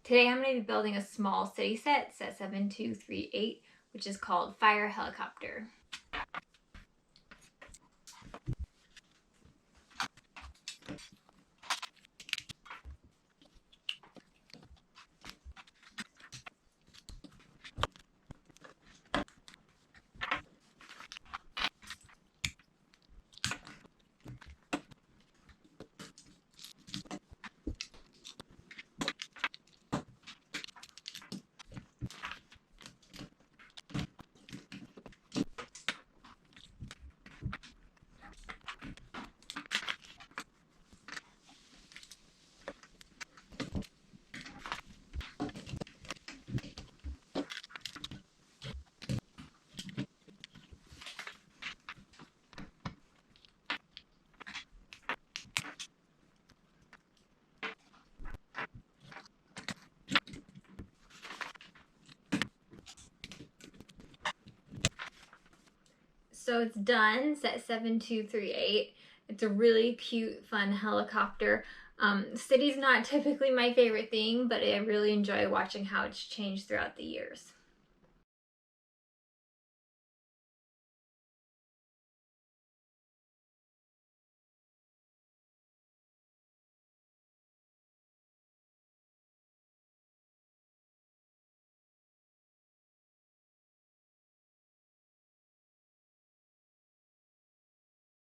Today I'm going to be building a small city set, set 7238, which is called Fire Helicopter. So it's done, set 7238. It's a really cute, fun helicopter. City's not typically my favorite thing, but I really enjoy watching how it's changed throughout the years.